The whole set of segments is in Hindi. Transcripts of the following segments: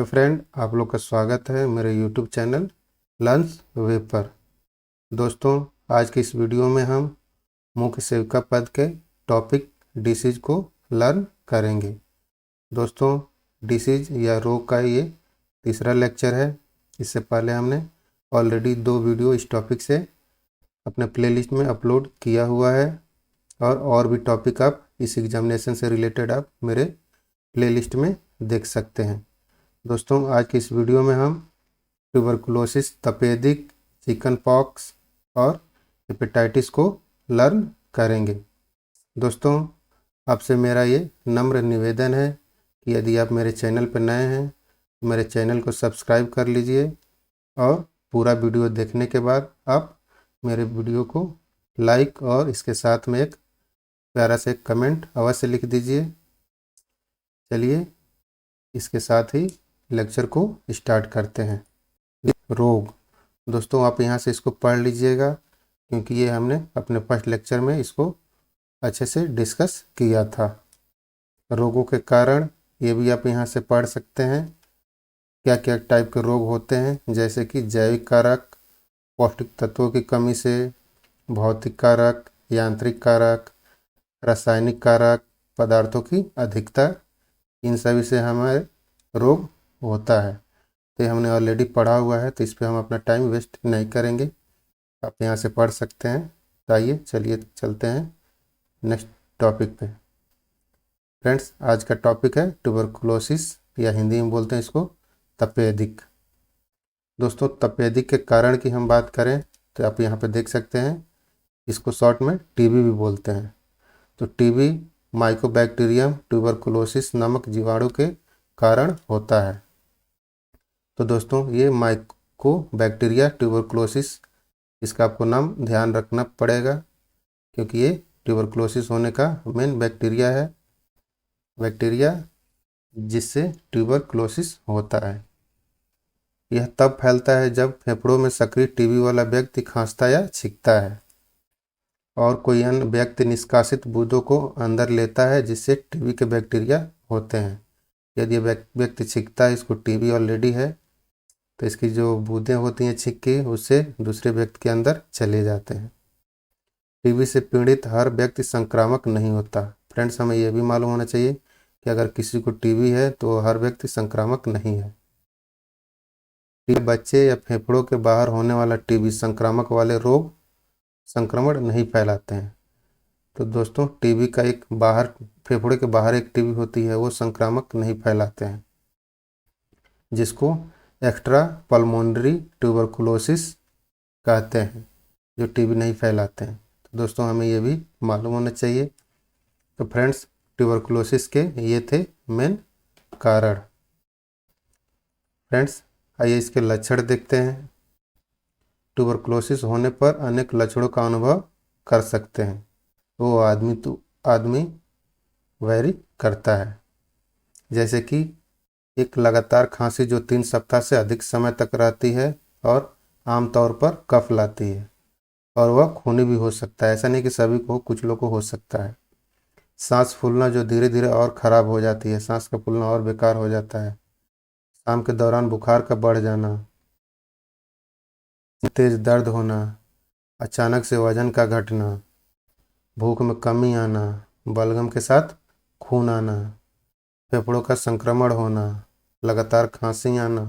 तो फ्रेंड, आप लोग का स्वागत है मेरे YouTube चैनल लर्न्स वेब पर। दोस्तों, आज के इस वीडियो में हम मुख्य सेविका पद के टॉपिक डिसीज को लर्न करेंगे। दोस्तों, डिसीज या रोग का ये तीसरा लेक्चर है। इससे पहले हमने ऑलरेडी 2 वीडियो इस टॉपिक से अपने प्लेलिस्ट में अपलोड किया हुआ है और भी टॉपिक आप इस एग्जामिनेशन से रिलेटेड आप मेरे प्लेलिस्ट में देख सकते हैं। दोस्तों, आज की इस वीडियो में हम ट्यूबरकुलोसिस, तपेदिक, चिकन पॉक्स और हेपेटाइटिस को लर्न करेंगे। दोस्तों, आपसे मेरा ये नम्र निवेदन है कि यदि आप मेरे चैनल पर नए हैं तो मेरे चैनल को सब्सक्राइब कर लीजिए और पूरा वीडियो देखने के बाद आप मेरे वीडियो को लाइक और इसके साथ में एक प्यारा से कमेंट अवश्य लिख दीजिए। चलिए इसके साथ ही लेक्चर को स्टार्ट करते हैं। रोग, दोस्तों आप यहाँ से इसको पढ़ लीजिएगा क्योंकि ये हमने अपने फर्स्ट लेक्चर में इसको अच्छे से डिस्कस किया था। रोगों के कारण ये भी आप यहाँ से पढ़ सकते हैं। क्या क्या टाइप के रोग होते हैं, जैसे कि जैविक कारक, पौष्टिक तत्वों की कमी से, भौतिक कारक, यांत्रिक कारक, रासायनिक कारक, पदार्थों की अधिकता, इन सभी से हमारे रोग होता है। तो हमने ऑलरेडी पढ़ा हुआ है, तो इस पर हम अपना टाइम वेस्ट नहीं करेंगे, आप यहाँ से पढ़ सकते हैं। तो आइए चलिए चलते हैं नेक्स्ट टॉपिक पे। फ्रेंड्स, आज का टॉपिक है ट्यूबरकुलोसिस या हिंदी में बोलते हैं इसको तपेदिक। दोस्तों, तपेदिक के कारण की हम बात करें तो आप यहाँ पे देख सकते हैं, इसको शॉर्ट में टीबी भी बोलते हैं। तो टीबी माइकोबैक्टीरियम ट्यूबरकुलोसिस नामक जीवाणु के कारण होता है। तो दोस्तों, ये माइकोबैक्टीरिया ट्यूबरकुलोसिस, इसका आपको नाम ध्यान रखना पड़ेगा क्योंकि ये ट्यूबरकुलोसिस होने का मेन बैक्टीरिया जिससे ट्यूबरकुलोसिस होता है। यह तब फैलता है जब फेफड़ों में सक्रिय टीबी वाला व्यक्ति खांसता या छींकता है और कोई अन्य व्यक्ति निष्कासित बूंदों को अंदर लेता है जिससे टीबी के बैक्टीरिया होते हैं। यदि व्यक्ति छींकता है, इसको टीबी ऑलरेडी है, तो इसकी जो बूंदें होती हैं छींक की, उससे दूसरे व्यक्ति के अंदर चले जाते हैं। टीबी से पीड़ित हर व्यक्ति संक्रामक नहीं होता। फ्रेंड्स, हमें यह भी मालूम होना चाहिए कि अगर किसी को टीबी है तो हर व्यक्ति संक्रामक नहीं है। बच्चे या फेफड़ों के बाहर होने वाला टीबी संक्रामक वाले रोग संक्रमण नहीं फैलाते हैं। तो दोस्तों, टीबी का एक बाहर, फेफड़े के बाहर एक टीबी होती है, वो संक्रामक नहीं फैलाते हैं, जिसको एक्स्ट्रा पल्मोनरी ट्यूबरकुलोसिस कहते हैं, जो टीबी नहीं फैलाते हैं। तो दोस्तों, हमें ये भी मालूम होना चाहिए। तो फ्रेंड्स, ट्यूबरकुलोसिस के ये थे मेन कारण। फ्रेंड्स, आइए इसके लक्षण देखते हैं। ट्यूबरकुलोसिस होने पर अनेक लक्षणों का अनुभव कर सकते हैं। वो आदमी वैरी करता है, जैसे कि एक लगातार खांसी जो 3 सप्ताह से अधिक समय तक रहती है और आमतौर पर कफ लाती है, और वह खूनी भी हो सकता है। ऐसा नहीं कि सभी को, कुछ लोग को हो सकता है। सांस फूलना जो धीरे धीरे और ख़राब हो जाती है, सांस का फूलना और बेकार हो जाता है। शाम के दौरान बुखार का बढ़ जाना, तेज दर्द होना, अचानक से वजन का घटना, भूख में कमी आना, बलगम के साथ खून आना, फेफड़ों का संक्रमण होना, लगातार खांसी आना,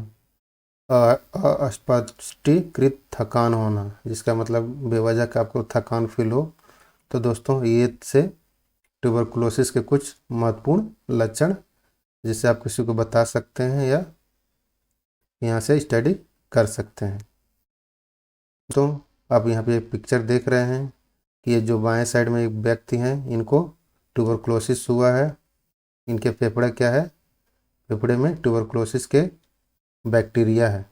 अस्पष्टीकृत थकान होना, जिसका मतलब बेवजह का आपको थकान फील हो। तो दोस्तों, ये से ट्यूबरकुलोसिस के कुछ महत्वपूर्ण लक्षण जिसे आप किसी को बता सकते हैं या यहाँ से स्टडी कर सकते हैं। तो आप यहाँ पे पिक्चर देख रहे हैं कि ये जो बाएं साइड में एक व्यक्ति हैं, इनको ट्यूबरकुलोसिस हुआ है। इनके फेफड़े क्या है, फेफड़े में ट्यूबरकुलोसिस के बैक्टीरिया है,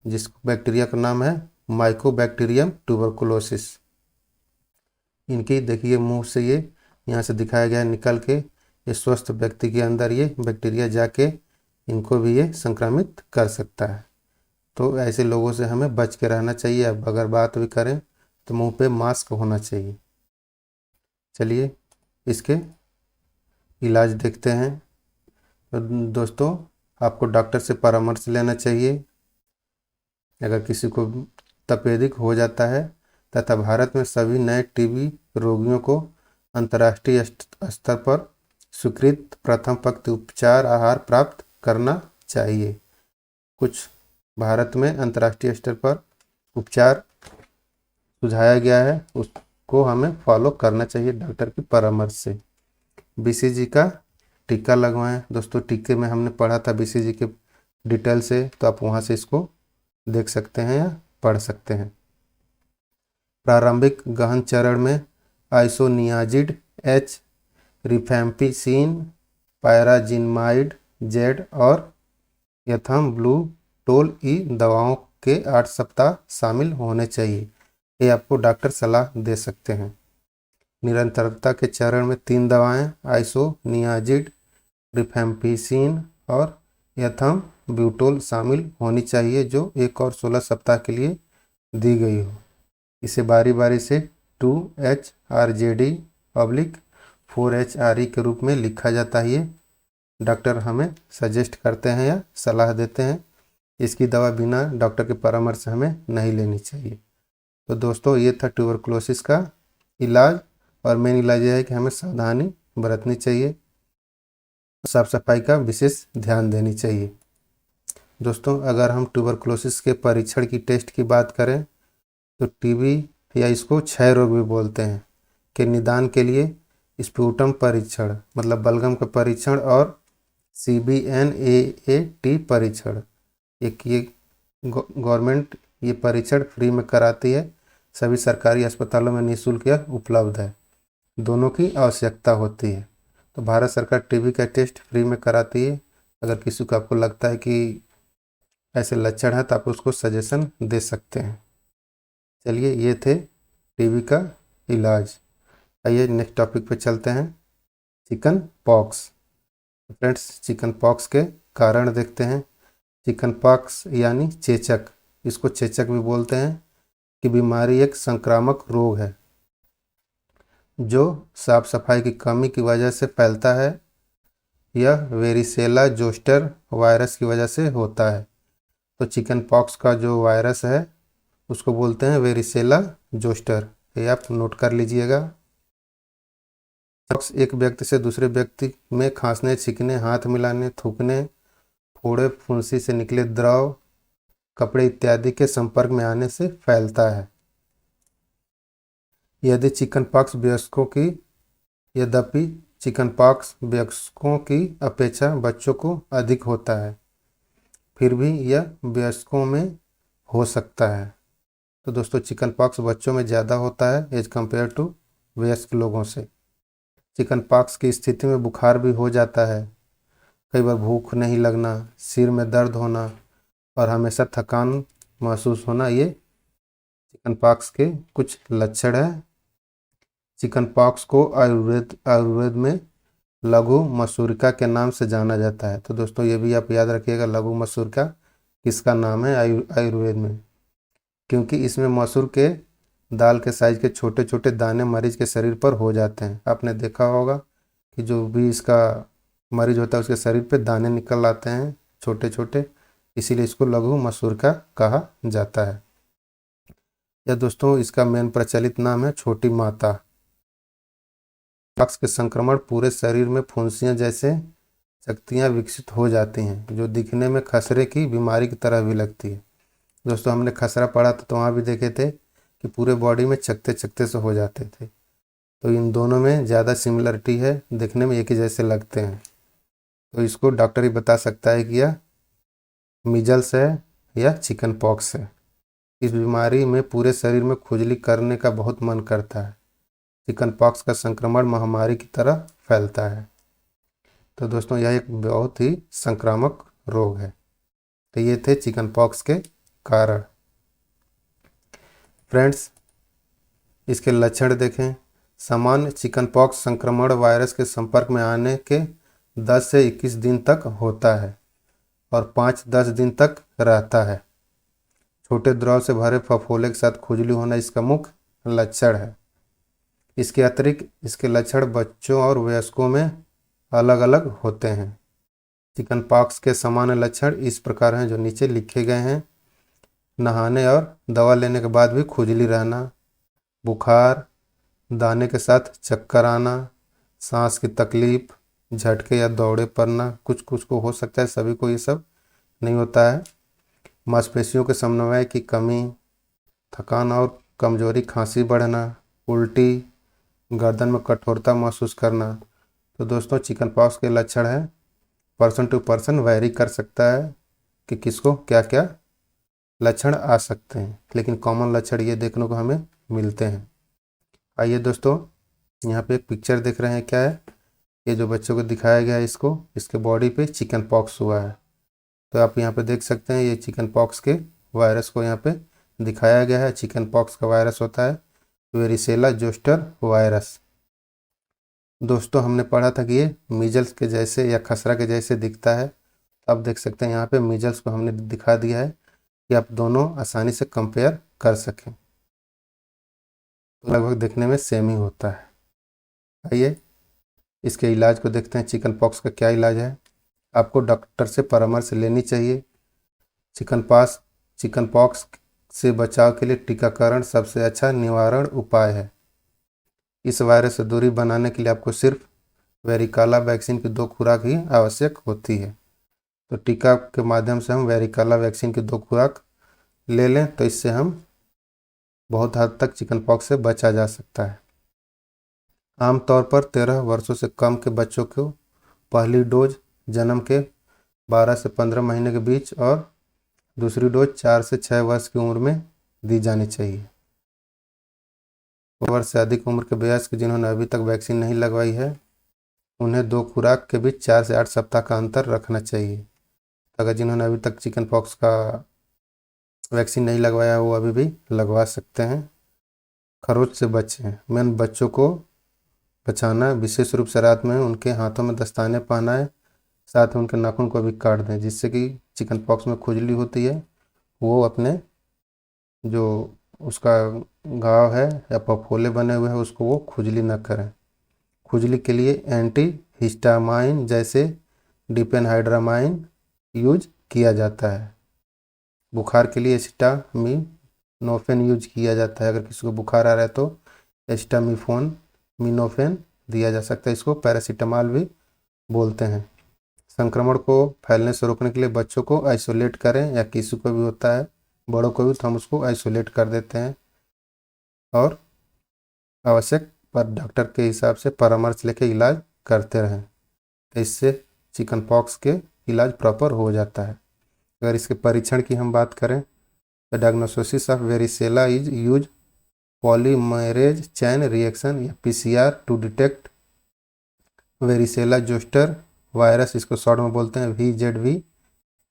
जिस बैक्टीरिया का नाम है माइकोबैक्टीरियम ट्यूबरकुलोसिस। इनकी देखिए मुंह से ये यहाँ से दिखाया गया है निकल के, ये स्वस्थ व्यक्ति के अंदर ये बैक्टीरिया जाके इनको भी ये संक्रमित कर सकता है। तो ऐसे लोगों से हमें बच के रहना चाहिए। अब अगर बात भी करें तो मुंह पे मास्क होना चाहिए। चलिए इसके इलाज देखते हैं। तो दोस्तों, आपको डॉक्टर से परामर्श लेना चाहिए अगर किसी को तपेदिक हो जाता है, तथा भारत में सभी नए टीबी रोगियों को अंतर्राष्ट्रीय स्तर पर स्वीकृत प्रथम पंक्ति उपचार आहार प्राप्त करना चाहिए। कुछ भारत में अंतर्राष्ट्रीय स्तर पर उपचार सुझाया गया है, उसको हमें फॉलो करना चाहिए डॉक्टर की परामर्श से। बीसीजी का टीका लगवाएं। दोस्तों टीके में हमने पढ़ा था बीसीजी के डिटेल से, तो आप वहाँ से इसको देख सकते हैं या पढ़ सकते हैं। प्रारंभिक गहन चरण में आइसोनियाजिड एच, रिफैम्पिसिन, पायराजिनमाइड जेड और एथम्ब्लूटोल ई दवाओं के 8 सप्ताह शामिल होने चाहिए। ये आपको डॉक्टर सलाह दे सकते हैं। निरंतरता के चरण में 3 दवाएं आइसोनियाजिड, रिफैम्पिसिन और एथम्ब्यूटोल शामिल होनी चाहिए, जो 1 और 16 सप्ताह के लिए दी गई हो। इसे बारी बारी से 2HRJD/4HRE के रूप में लिखा जाता है। ये डॉक्टर हमें सजेस्ट करते हैं या सलाह देते हैं। इसकी दवा बिना डॉक्टर के परामर्श से हमें नहीं लेनी चाहिए। तो दोस्तों ये था ट्यूबरकुलोसिस का इलाज, और मेन इलाज यह है कि हमें सावधानी बरतनी चाहिए, साफ सफाई का विशेष ध्यान देनी चाहिए। दोस्तों अगर हम ट्यूबरकुलोसिस के परीक्षण की टेस्ट की बात करें तो टीबी या इसको क्षय रोग भी बोलते हैं के निदान के लिए स्प्यूटम परीक्षण मतलब बलगम का परीक्षण और CBNAAT परीक्षण, एक ये गवर्नमेंट ये परीक्षण फ्री में कराती है। सभी सरकारी अस्पतालों में निःशुल्क यह उपलब्ध है। दोनों की आवश्यकता होती है। तो भारत सरकार टीबी का टेस्ट फ्री में कराती है। अगर किसी को आपको लगता है कि ऐसे लक्षण है तो आप उसको सजेशन दे सकते हैं। चलिए ये थे टीबी का इलाज। आइए नेक्स्ट टॉपिक पे चलते हैं, chicken pox. Friends chicken pox के कारण देखते हैं। चिकन पॉक्स यानी चेचक, इसको चेचक भी बोलते हैं, कि बीमारी एक संक्रामक रोग है जो साफ सफाई की कमी की वजह से फैलता है। यह वेरिसेला जोस्टर वायरस की वजह से होता है। तो चिकन पॉक्स का जो वायरस है उसको बोलते हैं वेरिसेला जोस्टर। ये आप नोट कर लीजिएगा। पॉक्स एक व्यक्ति से दूसरे व्यक्ति में खांसने, छींकने, हाथ मिलाने, थूकने, फोड़े, फुंसी से निकले द्रव, कपड़े इत्यादि के संपर्क में आने से फैलता है। यदि चिकनपॉक्स यद्यपि चिकनपॉक्स वयस्कों की अपेक्षा बच्चों को अधिक होता है, फिर भी यह वयस्कों में हो सकता है। तो दोस्तों चिकनपॉक्स बच्चों में ज़्यादा होता है एज कम्पेयर टू वयस्क लोगों से। चिकनपॉक्स की स्थिति में बुखार भी हो जाता है, कई बार भूख नहीं लगना, सिर में दर्द होना और हमेशा थकान महसूस होना, ये चिकनपॉक्स के कुछ लक्षण हैं। चिकनपॉक्स को आयुर्वेद में लघु मसूरिका के नाम से जाना जाता है। तो दोस्तों ये भी आप याद रखिएगा, लघु मसूरिका किसका नाम है आयुर्वेद में, क्योंकि इसमें मसूर के दाल के साइज के छोटे छोटे दाने मरीज के शरीर पर हो जाते हैं। आपने देखा होगा कि जो भी इसका मरीज होता है उसके शरीर पे दाने निकल आते हैं छोटे छोटे, इसीलिए इसको लघु मसूरिका कहा जाता है। या दोस्तों इसका मेन प्रचलित नाम है छोटी माता। पॉक्स के संक्रमण पूरे शरीर में फुंसियाँ जैसे शक्तियाँ विकसित हो जाती हैं, जो दिखने में खसरे की बीमारी की तरह भी लगती है। दोस्तों हमने खसरा पढ़ा था तो वहाँ भी देखे थे कि पूरे बॉडी में चकते चकते से हो जाते थे। तो इन दोनों में ज़्यादा सिमिलरिटी है, दिखने में एक ही जैसे लगते हैं। तो इसको डॉक्टर ही बता सकता है कि यह मीजल्स है या चिकन पॉक्स है। इस बीमारी में पूरे शरीर में खुजली करने का बहुत मन करता है। चिकन पॉक्स का संक्रमण महामारी की तरह फैलता है। तो दोस्तों यह एक बहुत ही संक्रामक रोग है। तो ये थे चिकन पॉक्स के कारण। फ्रेंड्स इसके लक्षण देखें। सामान्य चिकन पॉक्स संक्रमण वायरस के संपर्क में आने के 10 से 21 दिन तक होता है और 5-10 दिन तक रहता है। छोटे द्रव से भरे फफोले के साथ खुजली होना इसका मुख्य लक्षण है। इसके अतिरिक्त इसके लक्षण बच्चों और वयस्कों में अलग अलग होते हैं। चिकन पॉक्स के सामान्य लक्षण इस प्रकार हैं जो नीचे लिखे गए हैं। नहाने और दवा लेने के बाद भी खुजली रहना, बुखार, दाने के साथ चक्कर आना, सांस की तकलीफ, झटके या दौड़े पड़ना। कुछ कुछ को हो सकता है, सभी को ये सब नहीं होता है। मांसपेशियों के समन्वय की कमी, थकान और कमजोरी, खांसी बढ़ना, उल्टी, गर्दन में कठोरता महसूस करना। तो दोस्तों चिकन पॉक्स के लक्षण है, पर्सन टू पर्सन वैरी कर सकता है कि किसको क्या क्या लक्षण आ सकते हैं, लेकिन कॉमन लक्षण ये देखने को हमें मिलते हैं। आइए दोस्तों, यहाँ पे एक पिक्चर देख रहे हैं, क्या है ये जो बच्चों को दिखाया गया है, इसके बॉडी पे चिकन पॉक्स हुआ है। तो आप यहाँ पे देख सकते हैं ये चिकन पॉक्स के वायरस को यहाँ पे दिखाया गया है। चिकन पॉक्स का वायरस होता है वेरिसेला जोस्टर वायरस। दोस्तों हमने पढ़ा था कि ये मीजल्स के जैसे या खसरा के जैसे दिखता है। आप देख सकते हैं यहाँ पे मीजल्स को हमने दिखा दिया है कि आप दोनों आसानी से कंपेयर कर सकें। लगभग देखने में सेम ही होता है। आइए इसके इलाज को देखते हैं। चिकन पॉक्स का क्या इलाज है? आपको डॉक्टर से परामर्श लेनी चाहिए। चिकन पॉक्स से बचाव के लिए टीकाकरण सबसे अच्छा निवारण उपाय है। इस वायरस से दूरी बनाने के लिए आपको सिर्फ वेरिकाला वैक्सीन की 2 खुराक ही आवश्यक होती है। तो टीका के माध्यम से हम वेरिकाला वैक्सीन की 2 खुराक ले लें तो इससे हम बहुत हद तक चिकन पॉक्स से बचा जा सकता है। आमतौर पर 13 वर्षों से कम के बच्चों को पहली डोज जन्म के 12 से 15 महीने के बीच और दूसरी डोज 4 से 6 वर्ष की उम्र में दी जानी चाहिए। वर्ष से अधिक उम्र के वयस्क जिन्होंने अभी तक वैक्सीन नहीं लगवाई है, उन्हें 2 खुराक के बीच 4 से 8 सप्ताह का अंतर रखना चाहिए। अगर जिन्होंने अभी तक चिकन पॉक्स का वैक्सीन नहीं लगवाया वो अभी भी लगवा सकते हैं। खरोच से बचें। मेन बच्चों को बचाना, विशेष रूप से रात में उनके हाथों में दस्ताने पहनाएं, साथ में उनके नाखून को भी काट दें, जिससे कि चिकन पॉक्स में खुजली होती है वो अपने जो उसका घाव है या फफोले बने हुए हैं उसको वो खुजली न करें। खुजली के लिए एंटी हिस्टामाइन जैसे डिपेनहाइड्रामाइन यूज किया जाता है। बुखार के लिए एसिटामिनोफेन यूज किया जाता है। अगर किसी को बुखार आ रहा है तो एसिटामिनोफेन दिया जा सकता है। इसको पैरासीटामॉल भी बोलते हैं। संक्रमण को फैलने से रोकने के लिए बच्चों को आइसोलेट करें, या किसी को भी होता है बड़ों को भी, तो हम उसको आइसोलेट कर देते हैं और आवश्यक पर डॉक्टर के हिसाब से परामर्श लेके इलाज करते रहें, तो इससे चिकन पॉक्स के इलाज प्रॉपर हो जाता है। अगर इसके परीक्षण की हम बात करें तो diagnosis of varicella is use polymerase chain reaction या PCR to detect varicella zoster virus, इसको शॉर्ट में बोलते हैं VZV,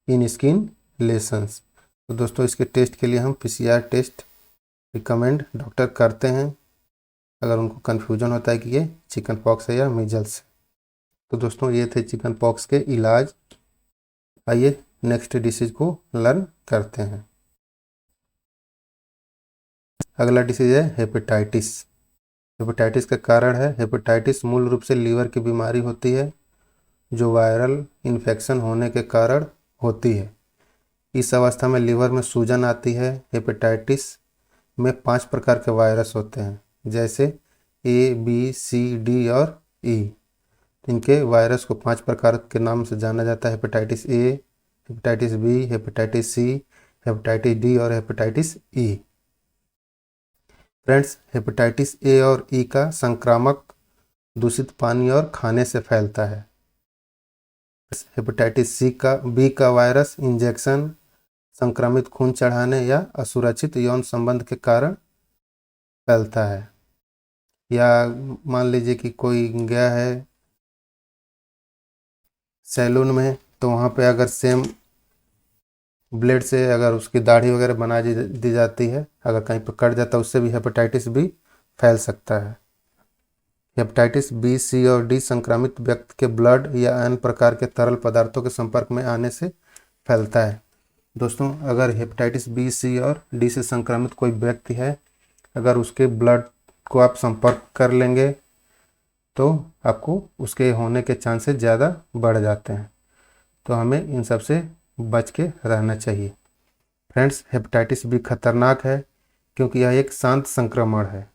इन स्किन लेशंस। तो दोस्तों इसके टेस्ट के लिए हम PCR टेस्ट रिकमेंड डॉक्टर करते हैं अगर उनको कन्फ्यूजन होता है कि ये चिकन पॉक्स है या मीजल्स है। तो दोस्तों ये थे चिकन पॉक्स के इलाज। आइए नेक्स्ट डिसीज को लर्न करते हैं। अगला डिसीज है हेपेटाइटिस। हेपेटाइटिस का कारण है, हेपेटाइटिस मूल रूप से लीवर की बीमारी होती है जो वायरल इन्फेक्शन होने के कारण होती है। इस अवस्था में लीवर में सूजन आती है। हेपेटाइटिस में 5 प्रकार के वायरस होते हैं, जैसे A, B, C, D और E। इनके वायरस को 5 प्रकार के नाम से जाना जाता है: hepatitis A, hepatitis B, hepatitis C, hepatitis D और hepatitis E। Friends, hepatitis A और E का संक्रामक दूषित पानी और खाने से फैलता है। हेपेटाइटिस B का वायरस इंजेक्शन, संक्रमित खून चढ़ाने या असुरक्षित यौन संबंध के कारण फैलता है। या मान लीजिए कि कोई गया है सैलून में, तो वहाँ पे अगर सेम ब्लेड से अगर उसकी दाढ़ी वगैरह बना दी जाती है, अगर कहीं पर कट जाता है, उससे भी हेपेटाइटिस B फैल सकता है। हेपेटाइटिस B, C और D संक्रमित व्यक्ति के ब्लड या अन्य प्रकार के तरल पदार्थों के संपर्क में आने से फैलता है। दोस्तों अगर हेपेटाइटिस B, C और D से संक्रमित कोई व्यक्ति है, अगर उसके ब्लड को आप संपर्क कर लेंगे तो आपको उसके होने के चांसेस ज़्यादा बढ़ जाते हैं। तो हमें इन सब से बच के रहना चाहिए। फ्रेंड्स, हेपेटाइटिस बी खतरनाक है क्योंकि यह एक शांत संक्रमण है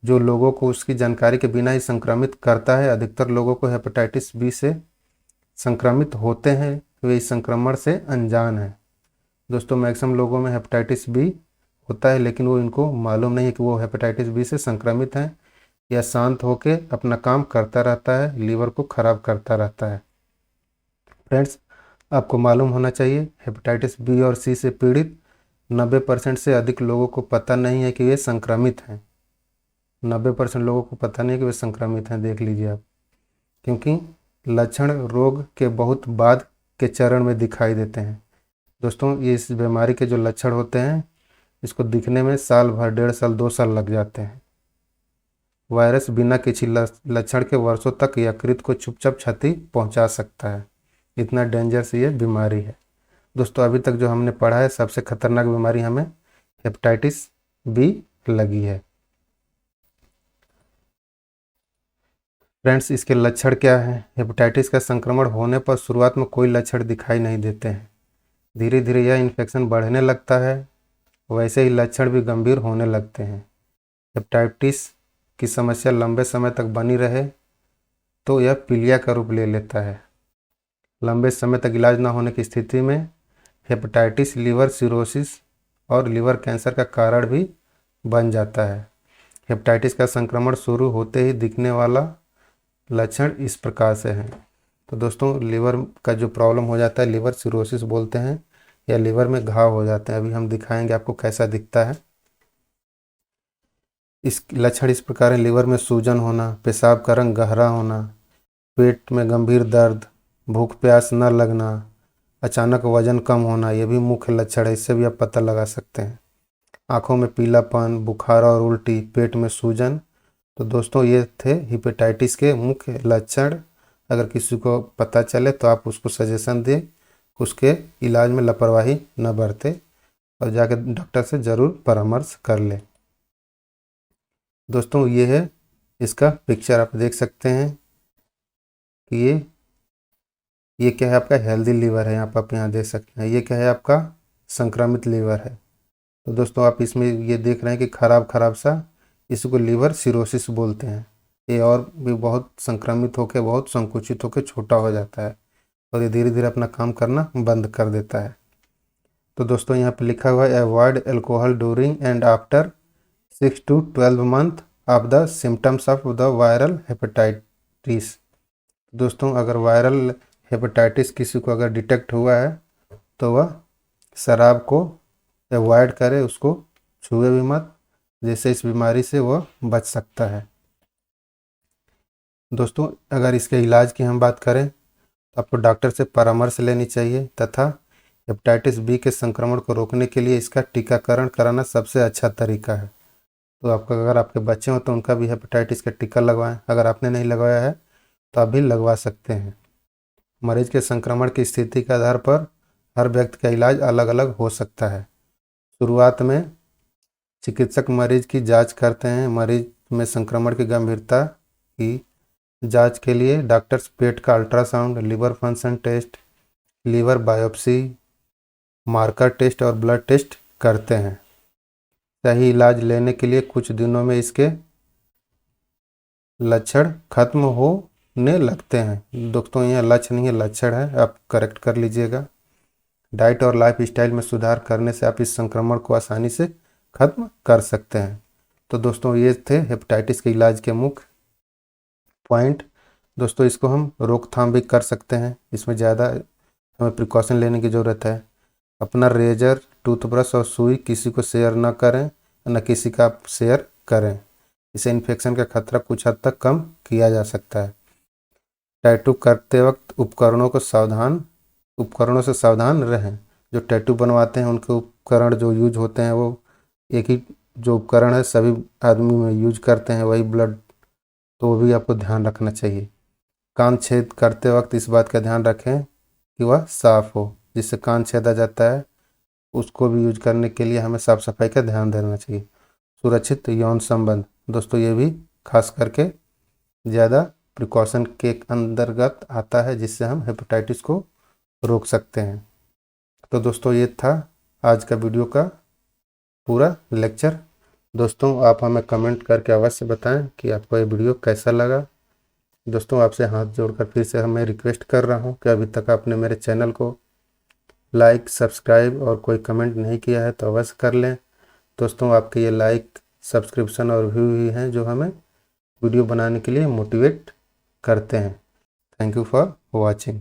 जो लोगों को उसकी जानकारी के बिना ही संक्रमित करता है। अधिकतर लोगों को हेपेटाइटिस बी से संक्रमित होते हैं, वे इस संक्रमण से अनजान हैं। दोस्तों, मैक्सिमम लोगों में हेपेटाइटिस बी होता है लेकिन वो इनको मालूम नहीं है कि वो हेपेटाइटिस बी से संक्रमित हैं। यह शांत होकर अपना काम करता रहता है, लीवर को खराब करता रहता है। फ्रेंड्स, आपको मालूम होना चाहिए हेपेटाइटिस बी और सी से पीड़ित 90% से अधिक लोगों को पता नहीं है कि वे संक्रमित हैं। 90% लोगों को पता नहीं है कि वे संक्रमित हैं, देख लीजिए आप, क्योंकि लक्षण रोग के बहुत बाद के चरण में दिखाई देते हैं। दोस्तों, ये इस बीमारी के जो लक्षण होते हैं इसको दिखने में साल भर, 1.5 साल, 2 साल लग जाते हैं। वायरस बिना किसी लक्षण के वर्षों तक यकृत को चुपचाप क्षति पहुंचा सकता है। इतना डेंजरस ये बीमारी है। दोस्तों, अभी तक जो हमने पढ़ा है सबसे खतरनाक बीमारी हमें हेपेटाइटिस बी लगी है। फ्रेंड्स, इसके लक्षण क्या हैं? हेपेटाइटिस का संक्रमण होने पर शुरुआत में कोई लक्षण दिखाई नहीं देते हैं। धीरे धीरे यह इन्फेक्शन बढ़ने लगता है, वैसे ही लक्षण भी गंभीर होने लगते हैं। हेपेटाइटिस की समस्या लंबे समय तक बनी रहे तो यह पीलिया का रूप ले लेता है। लंबे समय तक इलाज न होने की स्थिति में हेपेटाइटिस लीवर सिरोसिस और लीवर कैंसर का कारण भी बन जाता है। हेपेटाइटिस का संक्रमण शुरू होते ही दिखने वाला लक्षण इस प्रकार से हैं। तो दोस्तों, लीवर का जो प्रॉब्लम हो जाता है लीवर सिरोसिस बोलते हैं, या लीवर में घाव हो जाते हैं। अभी हम दिखाएंगे आपको कैसा दिखता है। इस लक्षण इस प्रकार है: लीवर में सूजन होना, पेशाब का रंग गहरा होना, पेट में गंभीर दर्द, भूख प्यास न लगना, अचानक वजन कम होना, ये भी मुख्य लक्षण है, इससे भी आप पता लगा सकते हैं। आंखों में पीलापन, बुखार और उल्टी, पेट में सूजन। तो दोस्तों, ये थे हेपेटाइटिस के मुख्य लक्षण। अगर किसी को पता चले तो आप उसको सजेशन दें, उसके इलाज में लापरवाही न बरते और जाकर डॉक्टर से ज़रूर परामर्श कर ले। दोस्तों, ये है इसका पिक्चर, आप देख सकते हैं कि ये क्या है, आपका हेल्दी लीवर है। यहाँ पर आप यहाँ देख सकते हैं। ये क्या है, आपका संक्रमित लीवर है। तो दोस्तों, आप इसमें ये देख रहे हैं कि खराब खराब सा, इसको लीवर सिरोसिस बोलते हैं। ये और भी बहुत संक्रमित होकर, बहुत संकुचित होकर छोटा हो जाता है और ये धीरे धीरे अपना काम करना बंद कर देता है। तो दोस्तों, यहाँ पे लिखा हुआ है avoid alcohol during and after 6 to 12 month of the symptoms of the viral hepatitis. दोस्तों, अगर वायरल हेपेटाइटिस किसी को अगर डिटेक्ट हुआ है तो वह शराब को अवॉइड करे, उसको छुए भी मत, जैसे इस बीमारी से वह बच सकता है। दोस्तों, अगर इसके इलाज की हम बात करें तो आपको डॉक्टर से परामर्श लेनी चाहिए तथा हेपेटाइटिस बी के संक्रमण को रोकने के लिए इसका टीकाकरण कराना सबसे अच्छा तरीका है। तो अगर आपके बच्चे हो तो उनका भी हेपेटाइटिस का टीका लगवाएं। अगर आपने नहीं लगवाया है तो आप भी लगवा सकते हैं। मरीज के संक्रमण की स्थिति के आधार पर हर व्यक्ति का इलाज अलग अलग हो सकता है। शुरुआत में चिकित्सक मरीज की जांच करते हैं। मरीज में संक्रमण की गंभीरता की जांच के लिए डॉक्टर्स पेट का ultrasound, liver function test, liver biopsy, marker test और ब्लड टेस्ट करते हैं। सही इलाज लेने के लिए कुछ दिनों में इसके लक्षण खत्म होने लगते हैं। दोस्तों, यह लक्ष्य नहीं है, लक्षण है, आप करेक्ट कर लीजिएगा। डाइट और लाइफ स्टाइल में सुधार करने से आप इस संक्रमण को आसानी से खत्म कर सकते हैं। तो दोस्तों, ये थे हेपेटाइटिस के इलाज के मुख्य पॉइंट। दोस्तों, इसको हम रोकथाम भी कर सकते हैं, इसमें ज़्यादा हमें प्रिकॉशन लेने की ज़रूरत है। अपना रेजर, टूथब्रश और सुई किसी को शेयर न करें, न किसी का आप शेयर करें। इससे इन्फेक्शन का खतरा कुछ हद तक कम किया जा सकता है। टैटू करते वक्त उपकरणों से सावधान रहें। जो टैटू बनवाते हैं उनके उपकरण जो यूज होते हैं वो एक ही जो उपकरण है सभी आदमी में यूज करते हैं, वही ब्लड, तो वो भी आपको ध्यान रखना चाहिए। कान छेद करते वक्त इस बात का ध्यान रखें कि वह साफ़ हो। जिससे कान छेदा जाता है उसको भी यूज करने के लिए हमें साफ सफाई का ध्यान देना चाहिए। सुरक्षित यौन संबंध, दोस्तों ये भी खास करके ज़्यादा प्रिकॉशन के अंतर्गत आता है, जिससे हम हेपेटाइटिस को रोक सकते हैं। तो दोस्तों ये था आज का वीडियो का पूरा लेक्चर। दोस्तों आप हमें कमेंट करके अवश्य बताएं कि आपको ये वीडियो कैसा लगा। दोस्तों आपसे हाथ जोड़कर फिर से हमें रिक्वेस्ट कर रहा हूं कि अभी तक आपने मेरे चैनल को लाइक, सब्सक्राइब और कोई कमेंट नहीं किया है तो अवश्य कर लें। दोस्तों आपके ये लाइक, सब्सक्रिप्शन और व्यू ही हैं जो हमें वीडियो बनाने के लिए मोटिवेट करते हैं। Thank you for watching.